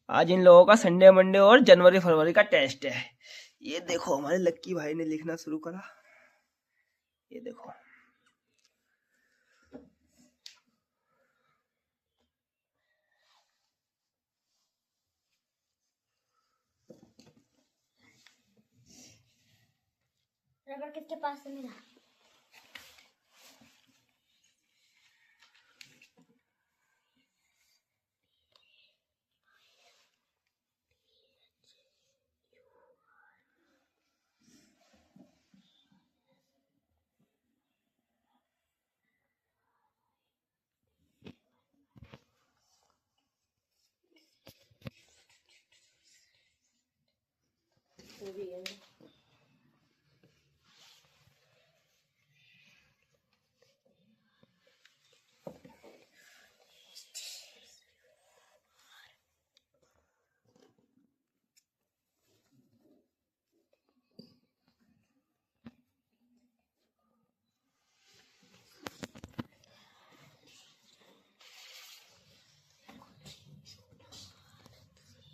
आज इन लोगों का संडे मंडे और जनवरी फरवरी का टेस्ट है। ये देखो हमारे लक्की भाई ने लिखना शुरू करा। ये देखो रबड़ किसके पास है मेरा?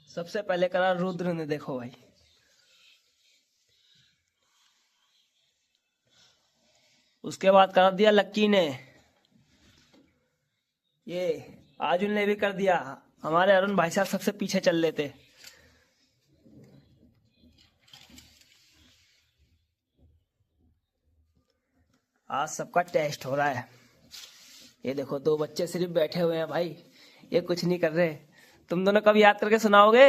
सबसे पहले करा रुद्र ने, देखो भाई। उसके बाद करा दिया लक्की ने। ये आजुल ने भी कर दिया। हमारे अरुण भाई साहब सबसे पीछे चल लेते। आज सबका टेस्ट हो रहा है। ये देखो 2 बच्चे सिर्फ बैठे हुए हैं भाई, ये कुछ नहीं कर रहे। तुम दोनों कब याद करके सुनाओगे?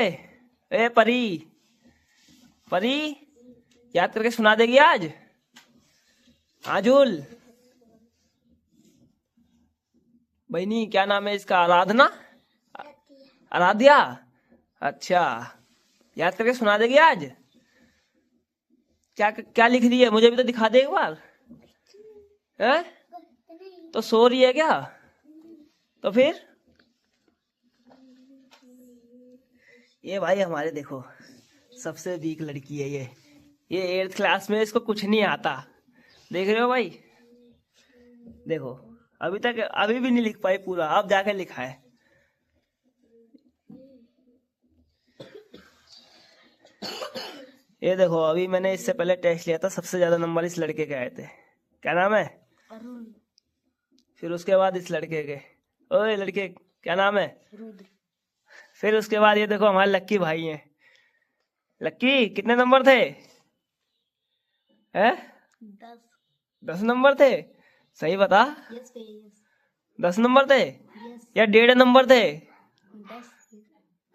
ए परी, परी याद करके सुना देगी आज? आजुल बहनी, क्या नाम है इसका? आराधना, आराध्या। अच्छा, याद करके सुना देगी आज? क्या क्या लिख रही है? मुझे भी तो दिखा दे एक बार। है तो सो रही है क्या? तो फिर ये भाई हमारे देखो सबसे वीक लड़की है ये 8th क्लास में, इसको कुछ नहीं आता। देख रहे हो भाई? देखो अभी भी नहीं लिख पाई पूरा, अब जाके लिखा है। ये देखो अभी मैंने इससे पहले टेस्ट लिया था, सबसे ज्यादा नंबर इस लड़के के आए थे। क्या नाम है? अरुण। फिर उसके बाद इस लड़के के, ओए लड़के क्या नाम है? रुद्र। फिर उसके बाद ये देखो हमारे लक्की भाई हैं। लक्की कितने नंबर थे? हैं? 10। 10 नंबर थे? सही बता। यस यस 10 नंबर थे यस। या 1.5 नंबर थे? 10।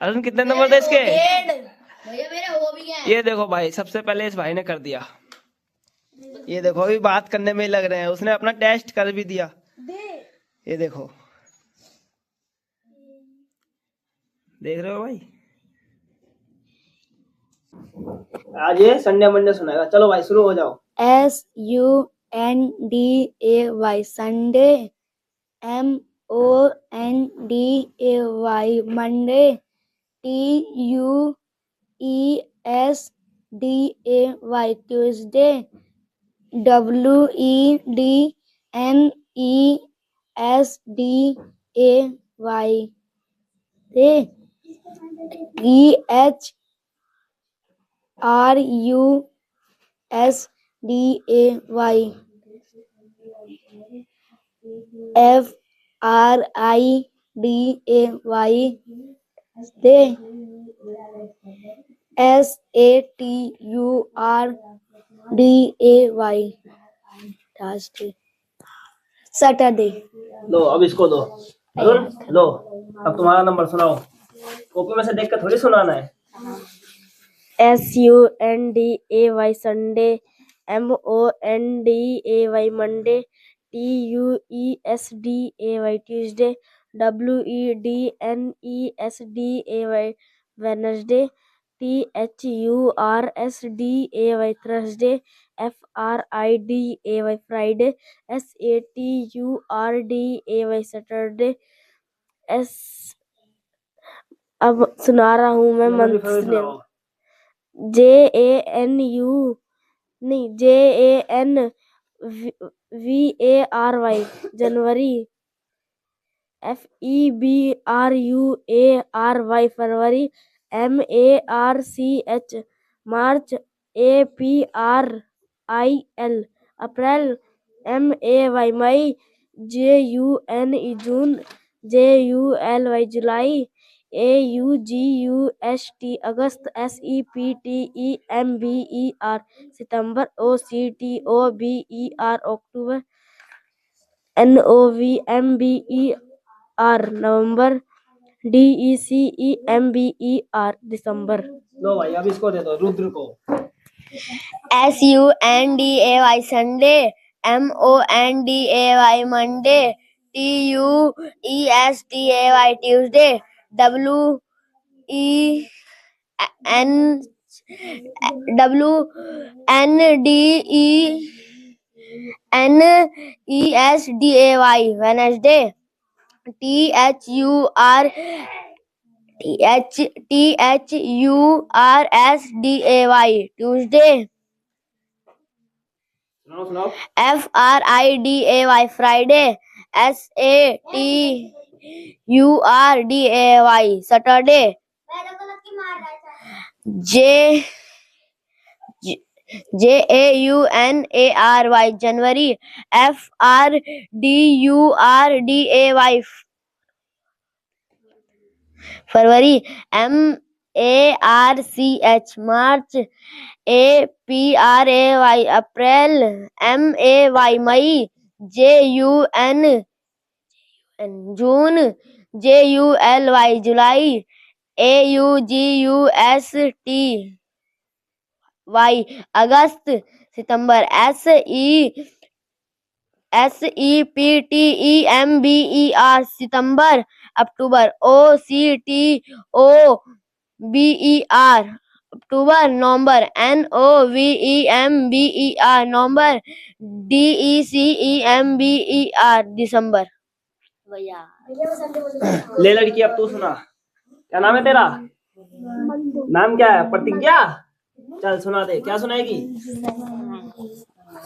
अरुण कितने नंबर थे इसके? भैया मेरे हो भी हैं। ये देखो भाई सबसे पहले इस भाई ने कर दिया। ये देखो अभी बात करने में ही लग रहे हैं, उसने अपना टेस्ट कर भी दिया। ये देखो, देख रहे हो भाई? आज ये संडे मंडे सुनाएगा। चलो भाई शुरू हो जाओ। SUNDAY Sunday. MONDAY Monday. TUESDAY Tuesday. WEDNESDAY THRUSDAY FRIDAY SATURDAY Saturday. लो अब इसको दो। अरुण लो, अब तुम्हारा नंबर सुनाओ। कॉपी में से देख कर थोड़ी सुनाना है। SUNDAY Sunday. MONDAY Monday. TUESDAY Tuesday. WEDNESDAY Wednesday. THURSDAY Thursday. FRIDAY Friday. SATURDAY Saturday. S अब सुना रहा हूँ मैं मंथ्स नेम। JANVARY जनवरी। FEBRUARY फरवरी, MARCH मार्च, APRIL अप्रैल, MAY मई, JUN JULY जुलाई, AUGUST अगस्त, SEPTEMBER सितंबर, OCTOBER अक्टूबर, NOVEMBER नवंबर, DECEMBER दिसंबर। लो भाई अब इसको दे दो रुद्र को। SUNDAY Sunday, MONDAY Monday, TUESDAY Tuesday, WENESDAY Wednesday, THURSDAY Tuesday, सुनाओ। FRIDAY Friday, SATURDAY Saturday, JAUNARY जनवरी, FRDURDAY फरवरी, MARCH मार्च, APRAY अप्रैल, MAY मई, JUN जून, JULY जुलाई, AUGUST अगस्त, सितंबर, SEPTEMBER सितंबर, अक्टूबर, OCTOBER अक्टूबर, नवंबर, NOVEMBER नवंबर, DECEMBER दिसंबर। ले लड़की अब तू सुना। क्या नाम है तेरा? नाम क्या है? प्रतिज्ञा। चल सुना दे। क्या सुनाएगी?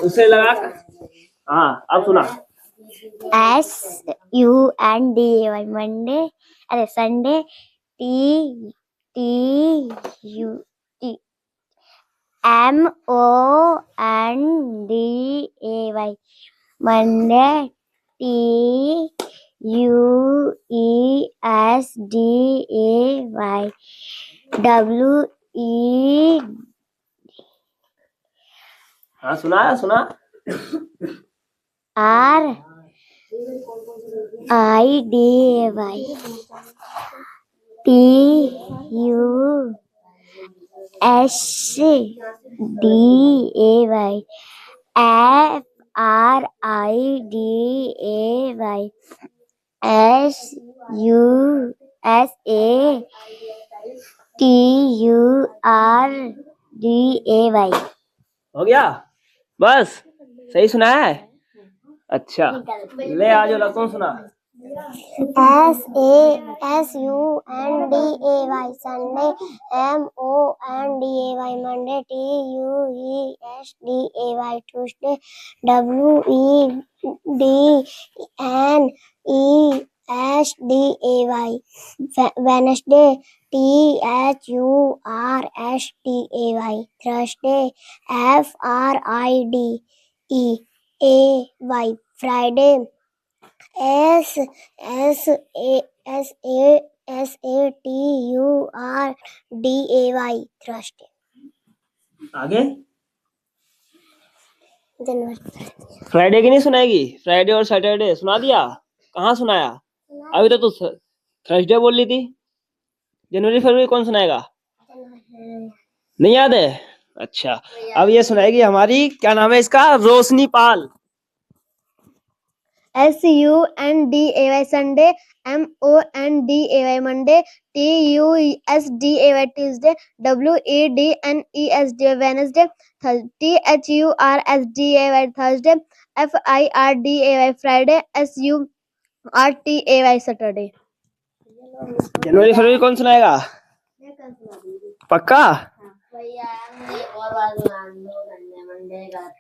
उससे लगा कर। हाँ अब सुना। SUNDAY मंडे, अरे संडे, TUESDAY मंडे, TUESDAY हाँ सुना RIDAY TUSDAY FRIDAY SUSTURDAY हो गया? बस सही सुना है? अच्छा ले आ जाओ लड़कों सुना। SUNDAY Sunday, MONDAY Monday, TUESDAY Tuesday, WENESDAY Wednesday, THURSDAY Thursday, FRIDAY Friday, SATURDAY Thursday. आगे जनवरी फ्राइडे की नहीं सुनाएगी? फ्राइडे और सैटरडे सुना दिया? कहाँ सुनाया? अभी तो तू थर्सडे बोल रही थी। जनवरी फरवरी कौन सुनाएगा? नहीं याद है? अच्छा अब ये सुनाएगी हमारी, क्या नाम है इसका? रोशनी पाल। SUNDAY Sunday, MONDAY Monday, TUSDAY Tuesday, WEDNESDAY Wednesday, THURSDAY Thursday, FIRDAY Friday, SURTAY Saturday. जनवरी फरवरी कौन सुनाएगा? पक्का?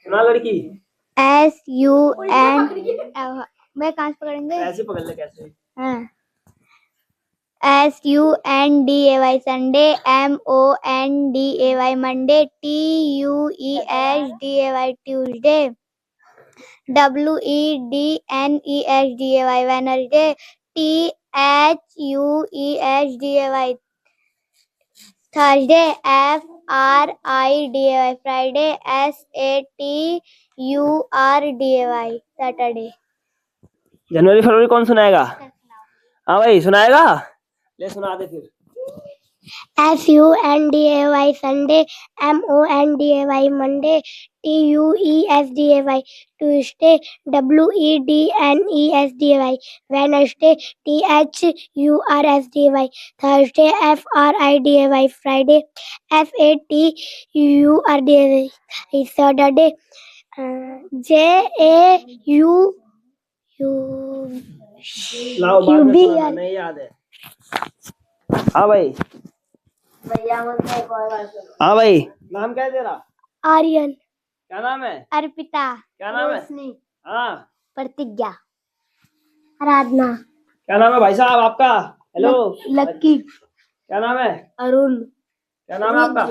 सुना लड़की। SUN मैं कहाँ से पकड़ेंगे? ऐसे पकड़ ले कैसे? SUNDAY Sunday, MONDAY Monday, TUESDAY Tuesday, WEDNESDAY Wednesday, THUESDAY Thursday, FRIDAY Friday, SATURDAY Saturday. जनवरी फरवरी कौन सुनाएगा? हाँ भाई सुनाएगा, ले सुना दे फिर। SUNDAY Sunday, MONDAY Monday, TUESDAY Tuesday, WEDNESDAY Wednesday, THURSDAY Thursday, FRIDAY Friday, SATURDAY Saturday, लाओ बाद में QB सुनाना, नहीं याद है। हाँ भाई, हाँ भाई, नाम क्या है तेरा? आर्यन, क्या नाम है? अर्पिता, क्या नाम है? रोशनी, हाँ, प्रतिज्ञा, आराधना, क्या नाम है भाई साहब आपका? हेलो, लक्की, क्या नाम है? अरुण, क्या नाम है आपका?